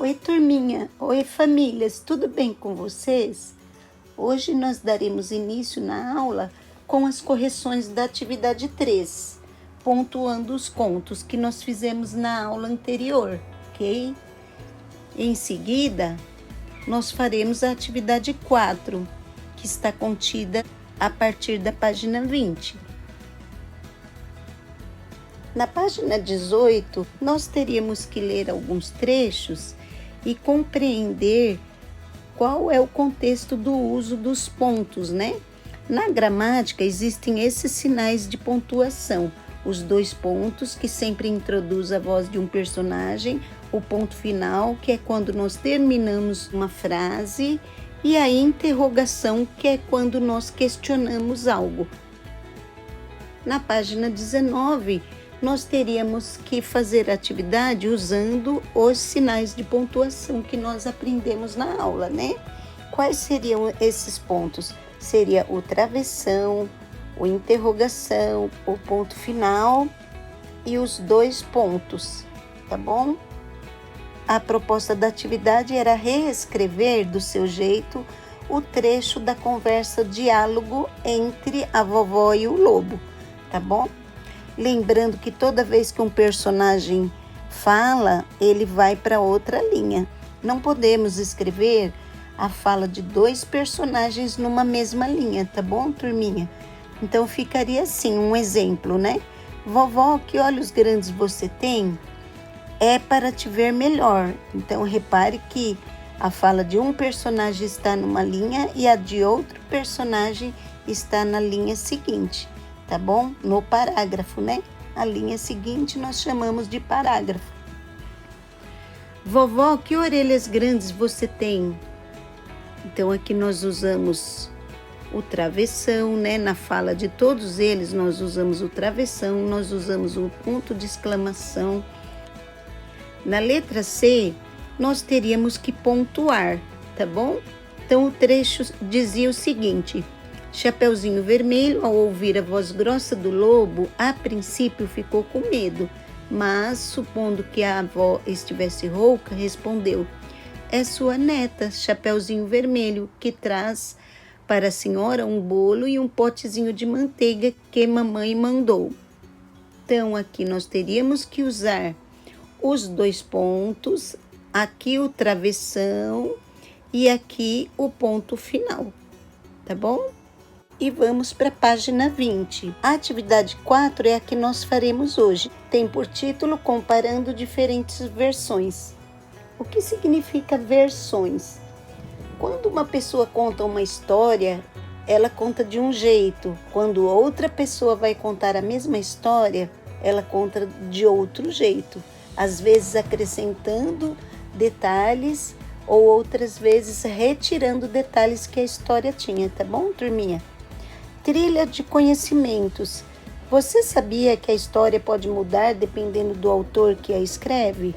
Oi, turminha! Oi, famílias! Tudo bem com vocês? Hoje nós daremos início na aula com as correções da atividade 3, pontuando os contos que nós fizemos na aula anterior, ok? Em seguida, nós faremos a atividade 4, que está contida a partir da página 20. Na página 18, nós teríamos que ler alguns trechos e compreender qual é o contexto do uso dos pontos, né? Na gramática, existem esses sinais de pontuação. Os 2 pontos, que sempre introduz a voz de um personagem, o ponto final, que é quando nós terminamos uma frase, e a interrogação, que é quando nós questionamos algo. Na página 19, nós teríamos que fazer a atividade usando os sinais de pontuação que nós aprendemos na aula, né? Quais seriam esses pontos? Seria o travessão, o interrogação, o ponto final e os 2 pontos, tá bom? A proposta da atividade era reescrever do seu jeito o trecho da conversa diálogo entre a vovó e o lobo, tá bom? Lembrando que toda vez que um personagem fala, ele vai para outra linha. Não podemos escrever a fala de 2 personagens numa mesma linha, tá bom, turminha? Então ficaria assim, um exemplo, né? Vovó, que olhos grandes você tem? É para te ver melhor. Então repare que a fala de um personagem está numa linha e a de outro personagem está na linha seguinte. Tá bom? No parágrafo, né? A linha seguinte nós chamamos de parágrafo. Vovó, que orelhas grandes você tem? Então, aqui nós usamos o travessão, né? Na fala de todos eles, nós usamos o travessão, nós usamos o ponto de exclamação. Na letra C, nós teríamos que pontuar, tá bom? Então, o trecho dizia o seguinte: Chapeuzinho Vermelho, ao ouvir a voz grossa do lobo, a princípio ficou com medo, mas, supondo que a avó estivesse rouca, respondeu: é sua neta, Chapeuzinho Vermelho, que traz para a senhora um bolo e um potezinho de manteiga que mamãe mandou. Então, aqui nós teríamos que usar os 2 pontos, aqui o travessão e aqui o ponto final, tá bom? E vamos para a página 20. A atividade 4 é a que nós faremos hoje. Tem por título Comparando Diferentes Versões. O que significa versões? Quando uma pessoa conta uma história, ela conta de um jeito. Quando outra pessoa vai contar a mesma história, ela conta de outro jeito. Às vezes acrescentando detalhes ou outras vezes retirando detalhes que a história tinha, tá bom, turminha? Trilha de conhecimentos. Você sabia que a história pode mudar dependendo do autor que a escreve?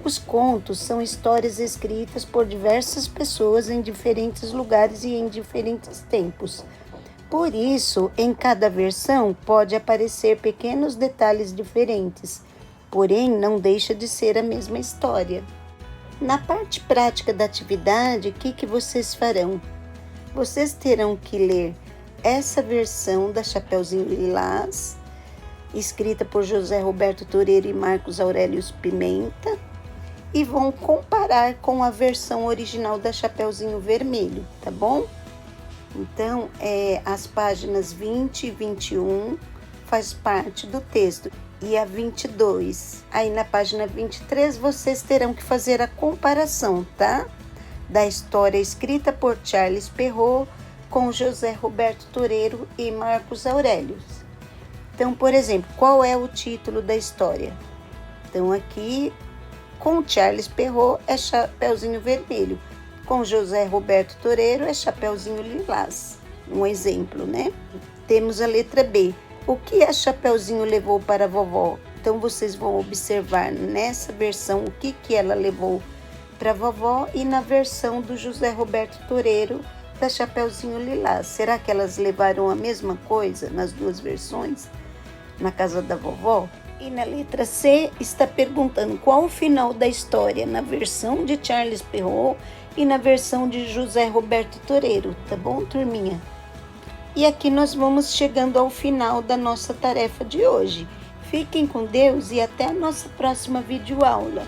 Os contos são histórias escritas por diversas pessoas em diferentes lugares e em diferentes tempos. Por isso, em cada versão pode aparecer pequenos detalhes diferentes, porém não deixa de ser a mesma história. Na parte prática da atividade, o que vocês farão? Vocês terão que ler essa versão da Chapeuzinho Lilás, escrita por José Roberto Toreiro e Marcos Aurélio Pimenta, e vão comparar com a versão original da Chapeuzinho Vermelho, tá bom? Então, as páginas 20 e 21 faz parte do texto, e a 22. Aí na página 23 vocês terão que fazer a comparação, tá? Da história escrita por Charles Perrault com José Roberto Toreiro e Marcos Aurélio. Então, por exemplo, qual é o título da história? Então, aqui, com Charles Perrault é Chapeuzinho Vermelho, com José Roberto Toreiro é Chapeuzinho Lilás. Um exemplo, né? Temos a letra B. O que a Chapeuzinho levou para a vovó? Então, vocês vão observar nessa versão o que ela levou para a vovó e na versão do José Roberto Toreiro da Chapeuzinho Lilás. Será que elas levaram a mesma coisa nas 2 versões na casa da vovó? E na letra C está perguntando qual o final da história na versão de Charles Perrault e na versão de José Roberto Toreiro, tá bom, turminha? E aqui nós vamos chegando ao final da nossa tarefa de hoje. Fiquem com Deus e até a nossa próxima videoaula.